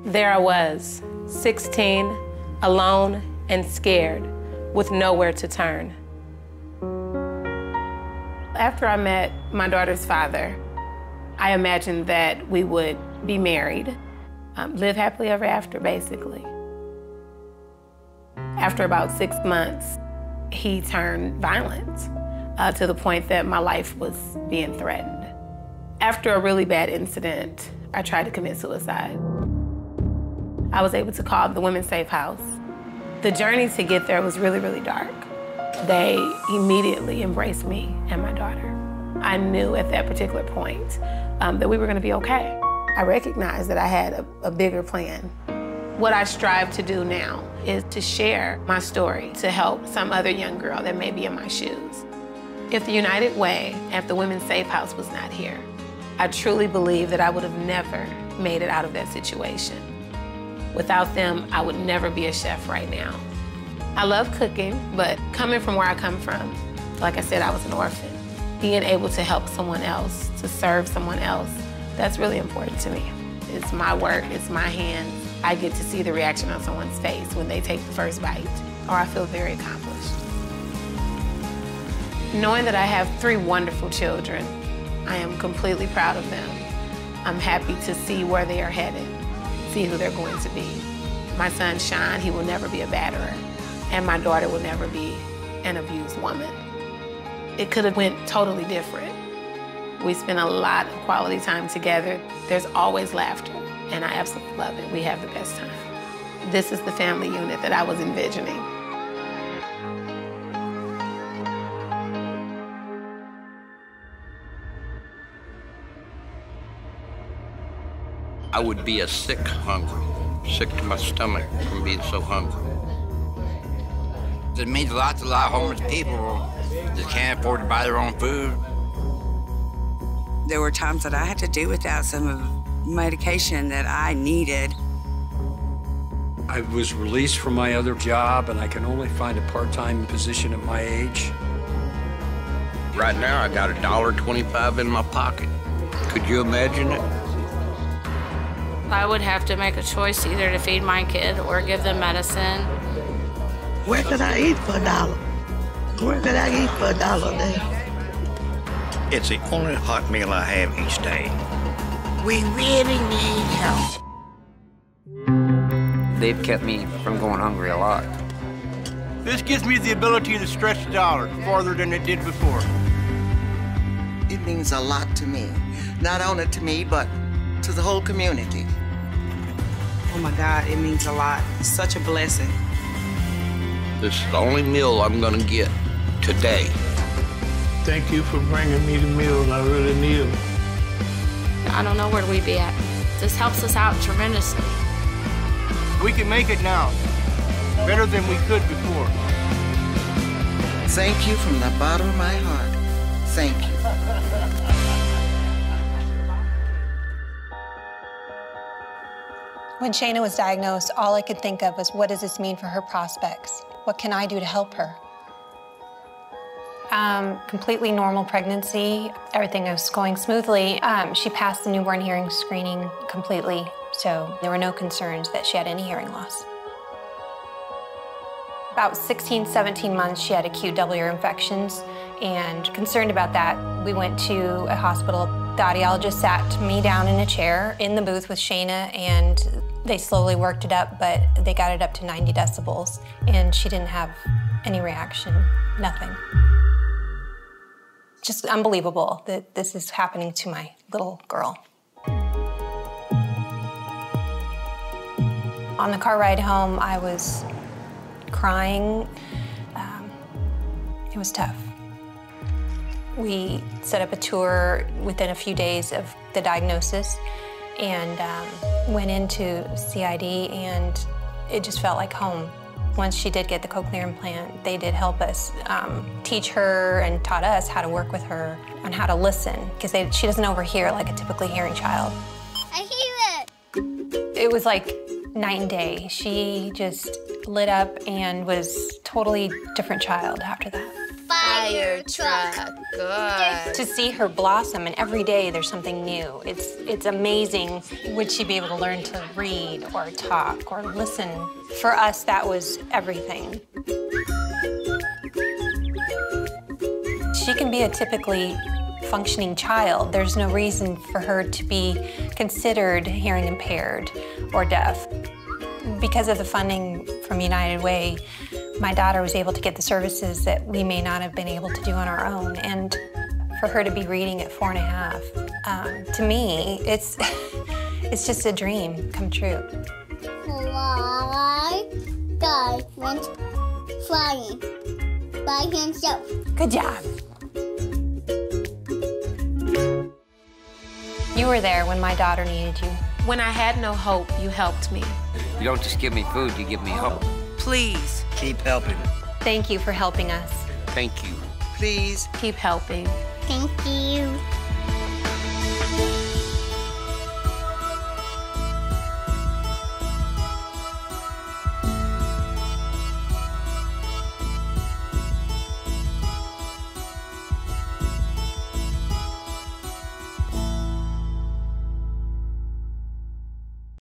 There I was, 16, alone and scared, with nowhere to turn. After I met my daughter's father, I imagined that we would be married, live happily ever after, basically. After about 6 months, he turned violent to the point that my life was being threatened. After a really bad incident, I tried to commit suicide. I was able to call the Women's Safe House. The journey to get there was really, really dark. They immediately embraced me and my daughter. I knew at that particular point that we were gonna be okay. I recognized that I had a bigger plan. What I strive to do now is to share my story to help some other young girl that may be in my shoes. If the United Way and the Women's Safe House was not here, I truly believe that I would have never made it out of that situation. Without them, I would never be a chef right now. I love cooking, but coming from where I come from, like I said, I was an orphan. Being able to help someone else, to serve someone else, that's really important to me. It's my work, it's my hands. I get to see the reaction on someone's face when they take the first bite, or I feel very accomplished. Knowing that I have 3 wonderful children, I am completely proud of them. I'm happy to see where they are headed, see who they're going to be. My son, Sean, he will never be a batterer, and my daughter will never be an abused woman. It could have went totally different. We spend a lot of quality time together. There's always laughter, and I absolutely love it. We have the best time. This is the family unit that I was envisioning. I would be sick to my stomach from being so hungry. It means a lot to a lot of homeless people that can't afford to buy their own food. There were times that I had to do without some of the medication that I needed. I was released from my other job, and I can only find a part-time position at my age. Right now, I got $1.25 in my pocket. Could you imagine it? I would have to make a choice either to feed my kid or give them medicine. Where could I eat for $1? Where could I eat for $1 a day? It's the only hot meal I have each day. We really need help. They've kept me from going hungry a lot. This gives me the ability to stretch the dollar farther than it did before. It means a lot to me. Not only to me, but to the whole community. Oh my God, it means a lot. It's such a blessing. This is the only meal I'm gonna get today. Thank you for bringing me the meals. I really need them. I don't know where we'd be at. This helps us out tremendously. We can make it now, better than we could before. Thank you from the bottom of my heart. Thank you. When Shayna was diagnosed, all I could think of was, what does this mean for her prospects? What can I do to help her? Completely normal pregnancy. Everything was going smoothly. She passed the newborn hearing screening completely, so there were no concerns that she had any hearing loss. About 16, 17 months, she had acute double ear infections, and concerned about that, we went to a hospital. The audiologist sat me down in a chair in the booth with Shayna, and they slowly worked it up, but they got it up to 90 decibels, and she didn't have any reaction, nothing. Just unbelievable that this is happening to my little girl. On the car ride home, I was crying. It was tough. We set up a tour within a few days of the diagnosis and went into CID, and it just felt like home. Once she did get the cochlear implant, they did help us teach her and taught us how to work with her on how to listen, because she doesn't overhear like a typically hearing child. I hear it! It was like night and day. She just lit up and was a totally different child after that. fire truck. Good. To see her blossom, and every day there's something new. It's amazing. Would she be able to learn to read or talk or listen? For us, that was everything. She can be a typically functioning child. There's no reason for her to be considered hearing impaired or deaf. Because of the funding from United Way, my daughter was able to get the services that we may not have been able to do on our own. And for her to be reading at 4.5, to me, it's just a dream come true. Guy went flying by himself. Good job. You were there when my daughter needed you. When I had no hope, you helped me. You don't just give me food, you give me hope. Please keep helping. Thank you for helping us. Thank you. Please keep helping. Thank you.